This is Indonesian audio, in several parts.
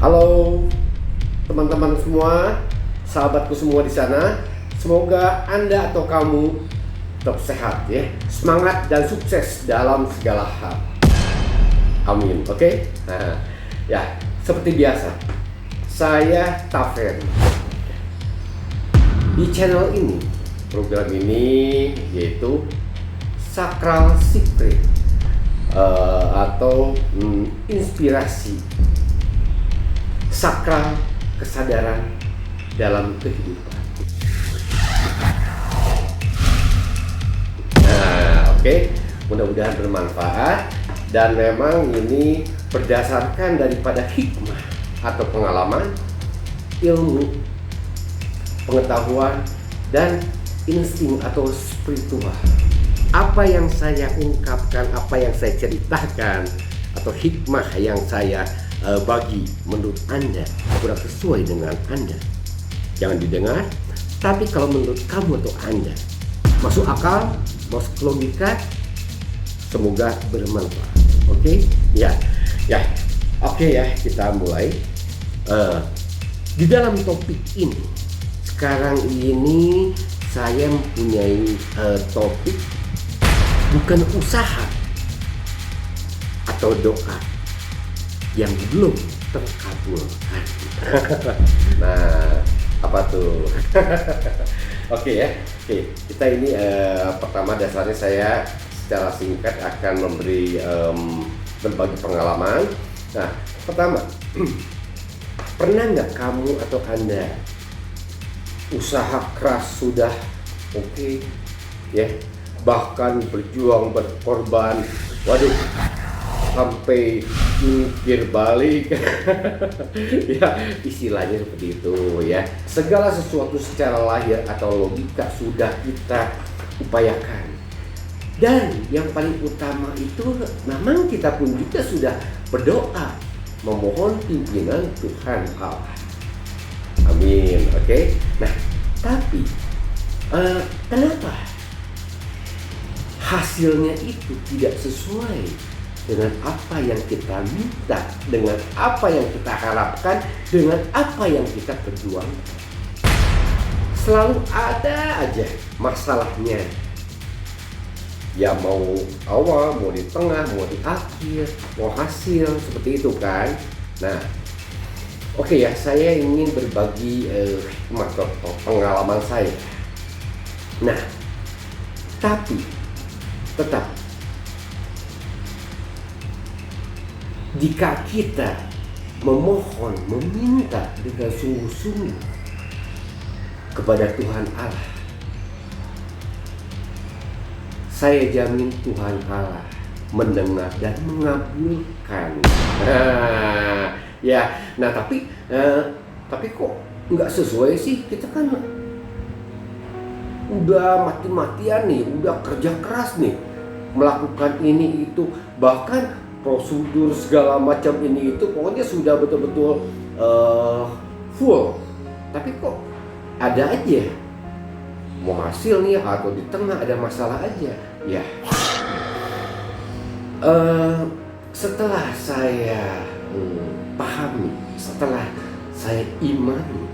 Halo teman-teman semua, sahabatku semua di sana. Semoga Anda atau kamu tetap sehat ya, semangat dan sukses dalam segala hal. Amin. Oke? Nah, ya, seperti biasa, saya Taven. Di channel ini, program ini yaitu Sakral Secret atau inspirasi sakral kesadaran dalam kehidupan. Nah, oke, mudah-mudahan bermanfaat dan memang ini berdasarkan daripada hikmah atau pengalaman, ilmu, pengetahuan, dan insting atau spiritual. Apa yang saya ungkapkan, apa yang saya ceritakan, atau hikmah yang saya bagi menurut Anda kurang sesuai dengan Anda, jangan didengar. Tapi kalau menurut kamu atau Anda masuk akal, masuk logika, semoga bermanfaat. Oke? Ya. Oke ya, kita mulai. Di dalam topik ini, sekarang ini saya mempunyai topik bukan usaha atau doa yang belum terkabulkan. Nah, apa tuh? Oke ya. Oke, kita ini pertama dasarnya saya secara singkat akan memberi berbagi pengalaman. Nah, pertama, pernah nggak kamu atau Anda usaha keras sudah oke, ya, bahkan berjuang berkorban, waduh, sampai mikir balik ya, istilahnya seperti itu ya. Segala sesuatu secara lahir atau logika sudah kita upayakan, dan yang paling utama itu memang kita pun juga sudah berdoa memohon pimpinan Tuhan Allah. Amin. Oke. Nah, tapi kenapa hasilnya itu tidak sesuai dengan apa yang kita minta, dengan apa yang kita harapkan, dengan apa yang kita perjuangkan? Selalu ada aja masalahnya. Ya, mau awal, mau di tengah, mau di akhir, mau hasil, seperti itu kan. Nah, oke ya, saya ingin berbagi pengalaman saya. Nah, tapi tetap, jika kita memohon, meminta dengan sungguh-sungguh kepada Tuhan Allah, saya jamin Tuhan Allah mendengar dan mengabulkan. Nah, tapi kok nggak sesuai sih? Kita kan udah mati-matian nih, udah kerja keras nih, melakukan ini itu, bahkan prosedur segala macam ini itu, pokoknya sudah betul-betul full. Tapi kok ada aja mau hasil nih atau di tengah ada masalah aja ya. Setelah saya pahami, setelah saya imani,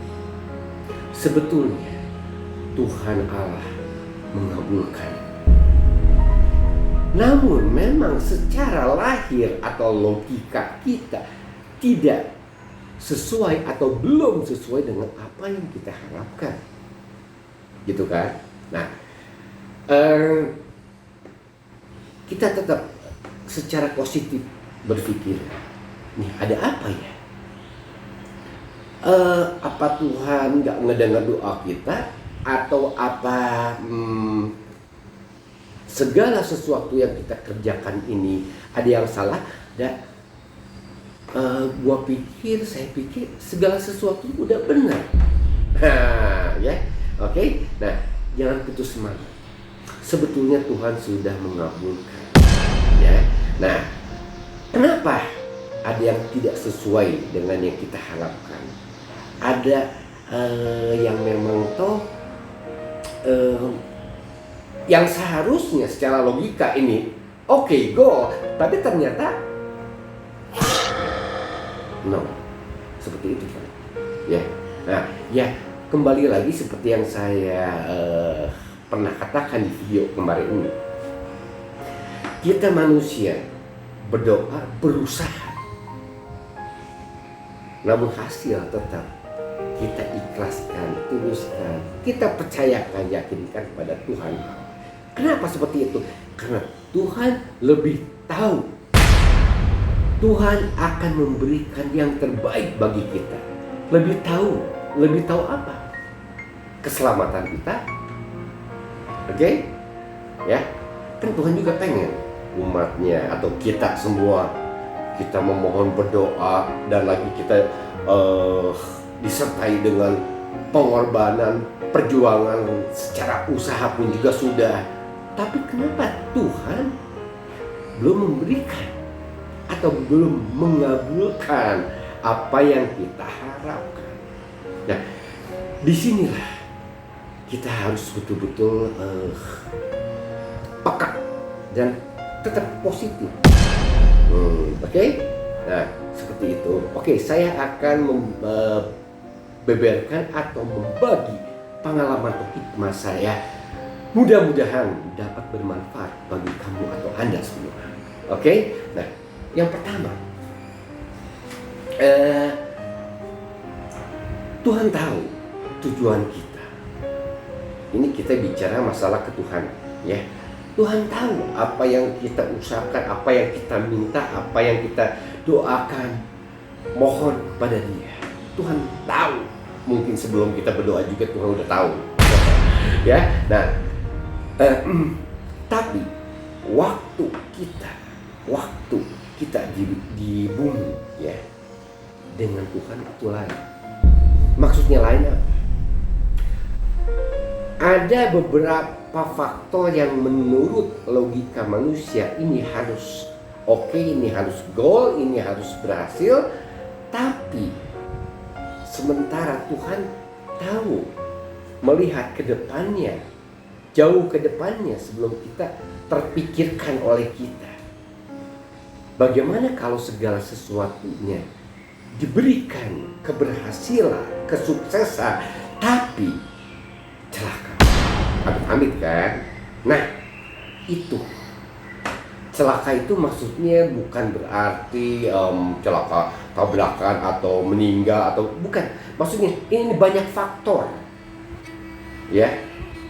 sebetulnya Tuhan Allah mengabulkan. Namun memang secara lahir atau logika kita tidak sesuai atau belum sesuai dengan apa yang kita harapkan, gitu kan? Nah, kita tetap secara positif berpikir, nih ada apa ya? Apa Tuhan nggak ngedengar doa kita, atau apa? Segala sesuatu yang kita kerjakan ini ada yang salah. Dan saya pikir segala sesuatu udah benar. Ya, oke. Nah, jangan putus semangat. Sebetulnya Tuhan sudah mengabulkan. Ya. Nah, kenapa ada yang tidak sesuai dengan yang kita harapkan? Ada yang memang yang seharusnya secara logika ini oke, go, tapi ternyata no, seperti itu kan. Ya. Nah, ya kembali lagi seperti yang saya pernah katakan di video kemarin ini. Kita manusia berdoa, berusaha, namun hasil tetap kita ikhlaskan, tuluskan, kita percayakan, yakinkan kepada Tuhan. Kenapa seperti itu? Karena Tuhan lebih tahu. Tuhan akan memberikan yang terbaik bagi kita. Lebih tahu apa? Keselamatan kita. Oke? Ya, kan Tuhan juga pengen umatnya atau kita semua, kita memohon, berdoa, dan lagi kita disertai dengan pengorbanan, perjuangan secara usaha pun juga sudah. Tapi kenapa Tuhan belum memberikan atau belum mengabulkan apa yang kita harapkan? Nah, disinilah kita harus betul-betul peka dan tetap positif. Oke? Nah, seperti itu. Oke, saya akan membeberkan atau membagi pengalaman atau hikmah saya. Mudah-mudahan dapat bermanfaat bagi kamu atau Anda semua. Oke? Nah, yang pertama, Tuhan tahu tujuan kita. Ini kita bicara masalah ketuhanan, ya. Tuhan tahu apa yang kita usahakan, apa yang kita minta, apa yang kita doakan, mohon kepada Dia. Tuhan tahu. Mungkin sebelum kita berdoa juga Tuhan udah tahu. Ya, nah, tapi waktu kita di bumi, ya, dengan Tuhan itu lain. Maksudnya lain apa? Ada beberapa faktor yang menurut logika manusia ini harus oke, ini harus goal, ini harus berhasil. Tapi sementara Tuhan tahu, melihat ke depannya, jauh ke depannya sebelum kita terpikirkan oleh kita. Bagaimana kalau segala sesuatunya diberikan keberhasilan, kesuksesan, tapi celaka, amit-amit kan? Nah, itu celaka itu maksudnya bukan berarti celaka tabrakan atau meninggal atau bukan. Maksudnya ini banyak faktor, ya.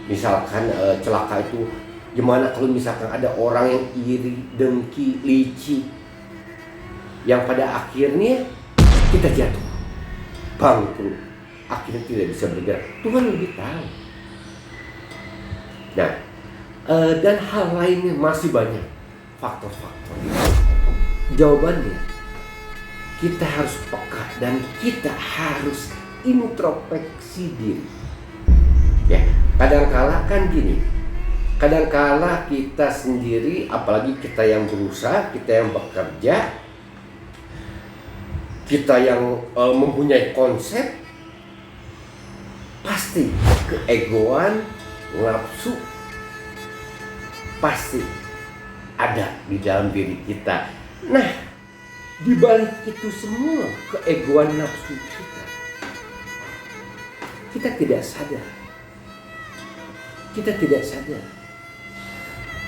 Misalkan celaka itu gimana kalau misalkan ada orang yang iri, dengki, licik, yang pada akhirnya kita jatuh, bangkrut, akhirnya tidak bisa bergerak. Tuhan lebih tahu. Nah, dan hal lainnya masih banyak faktor-faktor. Jawabannya, kita harus peka dan kita harus introspeksi diri. Ya, kadang-kala kan gini, kadang-kala kita sendiri, apalagi kita yang berusaha, kita yang bekerja, kita yang mempunyai konsep, pasti keegoan, nafsu pasti ada di dalam diri kita. Nah, di balik itu semua keegoan nafsu kita tidak sadar. Kita tidak sadar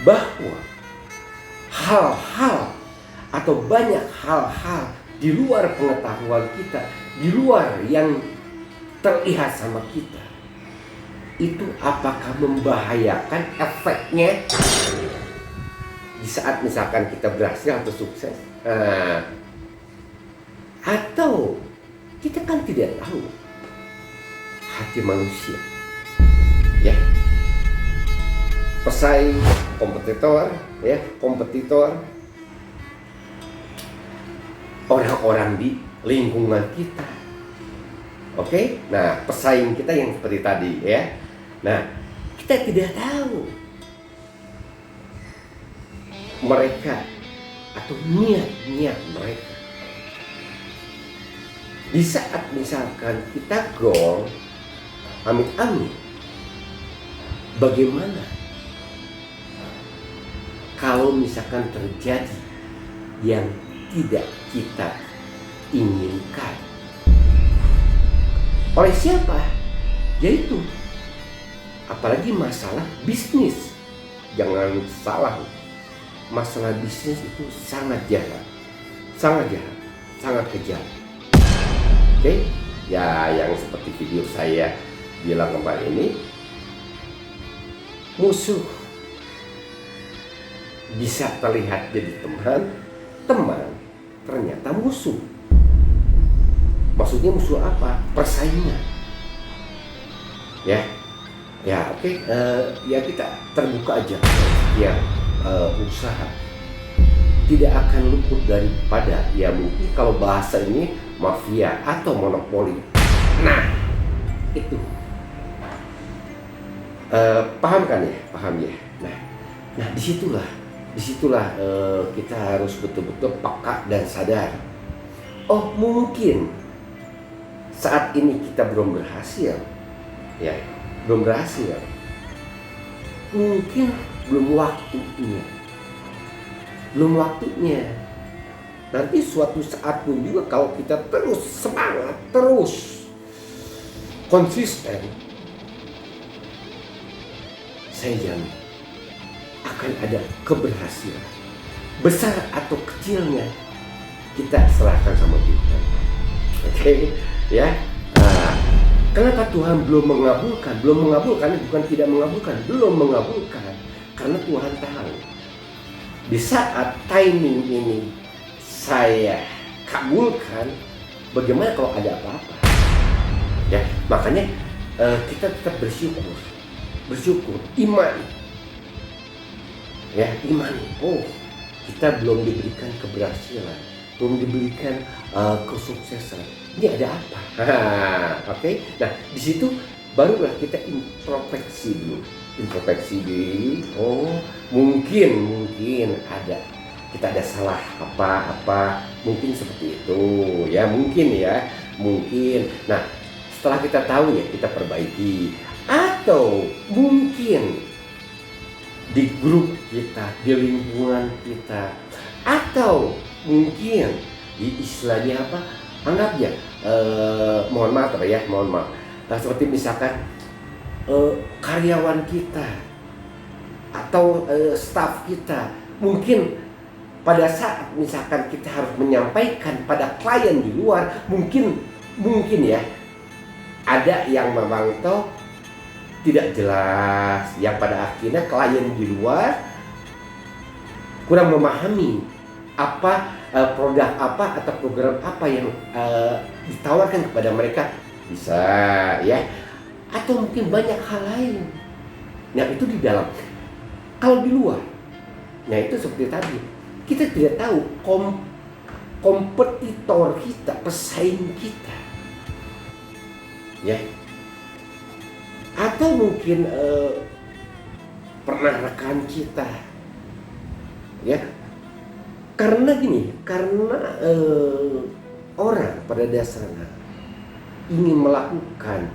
bahwa hal-hal atau banyak hal-hal di luar pengetahuan kita, di luar yang terlihat sama kita, itu apakah membahayakan efeknya di saat misalkan kita berhasil atau sukses, atau kita kan tidak tahu hati manusia, ya. Pesaing, kompetitor, orang-orang di lingkungan kita. Oke? Nah, pesaing kita yang seperti tadi, ya. Nah, kita tidak tahu mereka atau niat mereka. Di saat misalkan kita goal, amit-amit, bagaimana kalau misalkan terjadi yang tidak kita inginkan? Oleh siapa? Yaitu apalagi masalah bisnis. Jangan salah, masalah bisnis itu sangat jahat, sangat jahat, sangat kejam. Oke, ya yang seperti video saya bilang kemarin ini, musuh bisa terlihat jadi teman, teman ternyata musuh. Maksudnya musuh apa? Persaingan. Ya oke, ya kita terbuka aja ya, usaha tidak akan luput daripada ya mungkin kalau bahasa ini mafia atau monopoli. Nah itu paham kan ya, paham ya. Nah disitulah kita harus betul-betul peka dan sadar. Oh mungkin saat ini kita belum berhasil, ya belum berhasil. Mungkin belum waktunya. Nanti suatu saat pun juga kalau kita terus semangat, terus konsisten, saya jamin akan ada keberhasilan. Besar atau kecilnya kita serahkan sama Tuhan. Oke, ya. Kenapa Tuhan belum mengabulkan? Belum mengabulkan bukan tidak mengabulkan, belum mengabulkan. Karena Tuhan tahu di saat timing ini saya kabulkan, bagaimana kalau ada apa-apa? Ya, makanya kita tetap bersyukur, iman. Ya, iman. Oh, kita belum diberikan keberhasilan, belum diberikan kesuksesan. Ini ada apa? Oke. Nah, di situ barulah kita introspeksi dulu. Oh, mungkin kita ada salah apa, mungkin seperti itu. Ya, mungkin. Nah, setelah kita tahu ya kita perbaiki. Atau mungkin di grup kita, di lingkungan kita, atau mungkin di istilahnya apa? Anggap ya, mohon maaf. Nah, seperti misalkan karyawan kita atau staf kita, mungkin pada saat misalkan kita harus menyampaikan pada klien di luar, mungkin ya ada yang memang tidak jelas, yang pada akhirnya klien di luar kurang memahami apa produk apa atau program apa yang ditawarkan kepada mereka, bisa ya, atau mungkin banyak hal lain. Nah itu di dalam. Kalau di luar, nah itu seperti tadi, kita tidak tahu kompetitor kita, pesaing kita, ya, atau mungkin pernah rekan kita, ya. Karena orang pada dasarnya ingin melakukan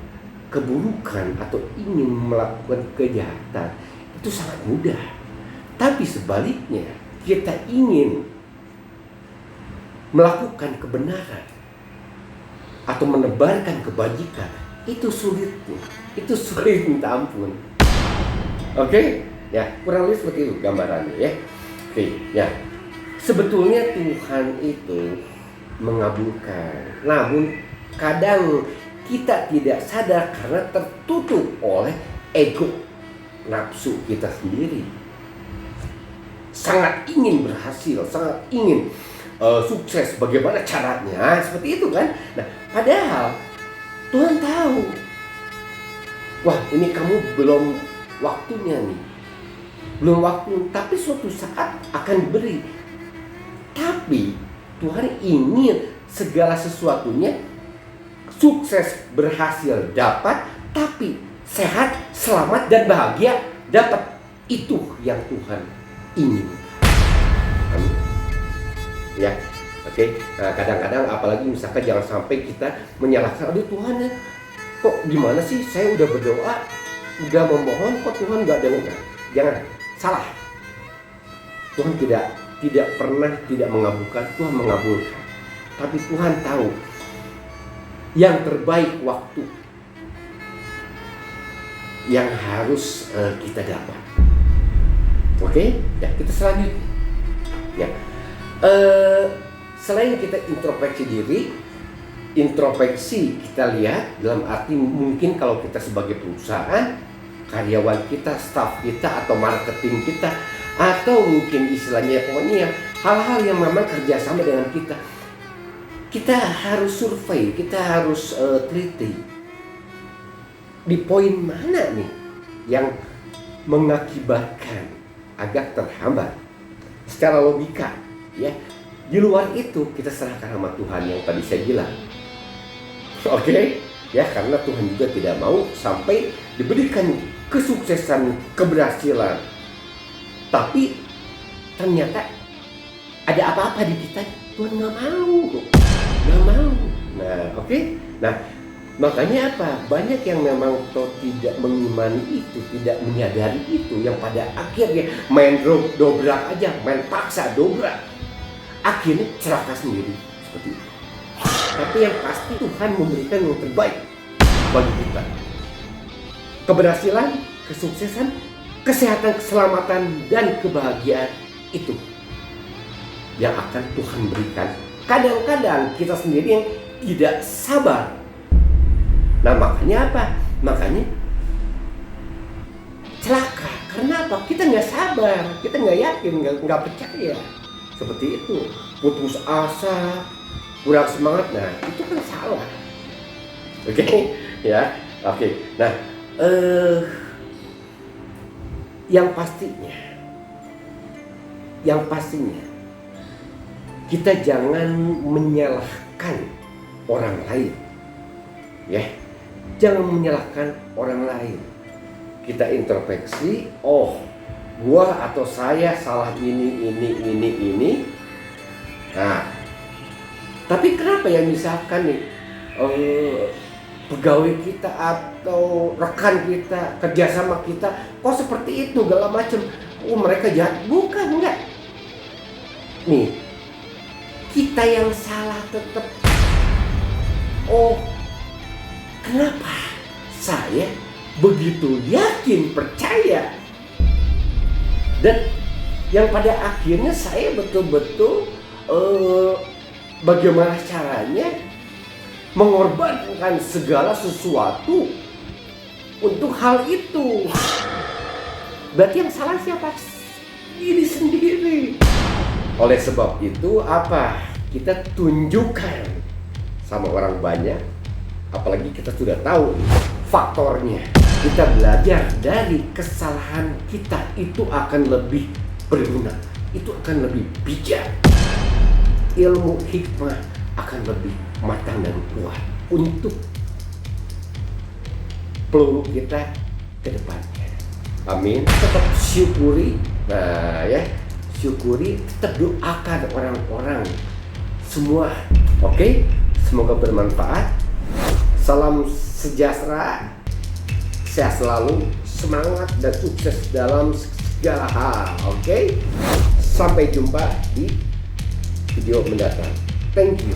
keburukan atau ingin melakukan kejahatan itu sangat mudah. Tapi sebaliknya, kita ingin melakukan kebenaran atau menebarkan kebajikan itu sulit minta ampun. Oke? Ya, kurang lebih seperti itu gambarannya ya. Oke, ya. Sebetulnya Tuhan itu mengabulkan, namun kadang kita tidak sadar karena tertutup oleh ego nafsu kita sendiri. Sangat ingin berhasil, sangat ingin sukses, bagaimana caranya, seperti itu kan. Nah, padahal Tuhan tahu, wah ini kamu belum waktunya nih, belum waktu, tapi suatu saat akan diberi. Tapi Tuhan ingin segala sesuatunya sukses, berhasil, dapat, tapi sehat, selamat, dan bahagia dapat. Itu yang Tuhan ingin. Amin. Ya, oke. Nah, kadang-kadang apalagi misalkan jangan sampai kita menyalahkan, aduh Tuhan ya, kok gimana sih, saya udah berdoa, udah memohon, kok Tuhan nggak dengar. Jangan, salah. Tuhan tidak pernah tidak mengabulkan, Tuhan mengabulkan. Tapi Tuhan tahu yang terbaik waktu yang harus kita dapat. Oke, ya kita selanjutnya. Ya, selain kita introspeksi kita lihat dalam arti mungkin kalau kita sebagai perusahaan, karyawan kita, staff kita, atau marketing kita, atau mungkin istilahnya pokoknya hal-hal yang memang kerjasama dengan kita harus survei, kita harus teliti di poin mana nih yang mengakibatkan agak terhambat secara logika, ya. Di luar itu kita serahkan sama Tuhan yang tadi saya bilang. Oke, ya, karena Tuhan juga tidak mau sampai diberikan kesuksesan, keberhasilan, tapi ternyata ada apa-apa di kita. Tuhan nggak mau. Nah, oke. Nah, makanya apa? Banyak yang memang tidak mengimani itu, tidak menyadari itu, yang pada akhirnya main dobrak aja, main paksa dobrak, akhirnya celaka sendiri seperti itu. Tapi yang pasti Tuhan memberikan yang terbaik bagi kita. Keberhasilan, kesuksesan, kesehatan, keselamatan, dan kebahagiaan itu yang akan Tuhan berikan. Kadang-kadang kita sendiri yang tidak sabar. Nah, makanya apa? Makanya celaka. Karena apa? Kita nggak sabar, kita nggak yakin, nggak percaya. Seperti itu, putus asa, kurang semangat. Nah, itu kan salah. Oke, ya, oke. Nah, yang pastinya kita jangan menyalahkan orang lain, ya. Jangan menyalahkan orang lain. Kita introspeksi, oh, gua atau saya salah ini. Nah, tapi kenapa ya misalkan nih pegawai kita atau rekan kita, kerjasama kita, kok seperti itu, segala macam. Oh, mereka jahat. Bukan, enggak. Nih, kita yang salah tetap. Oh, kenapa saya begitu yakin, percaya, dan yang pada akhirnya saya betul-betul bagaimana caranya mengorbankan segala sesuatu untuk hal itu. Berarti yang salah siapa? Diri sendiri. Oleh sebab itu apa? Kita tunjukkan sama orang banyak, apalagi kita sudah tahu faktornya. Kita belajar dari kesalahan kita, itu akan lebih berguna, itu akan lebih bijak. Ilmu hikmah akan lebih matang dan kuat untuk peluru kita ke depannya. Amin. Tetap syukuri. Nah, ya, syukuri, tetap doakan orang-orang semua. Oke? Semoga bermanfaat. Salam sejahtera, sehat selalu, semangat dan sukses dalam segala hal. Oke? Sampai jumpa di video mendatang. Thank you.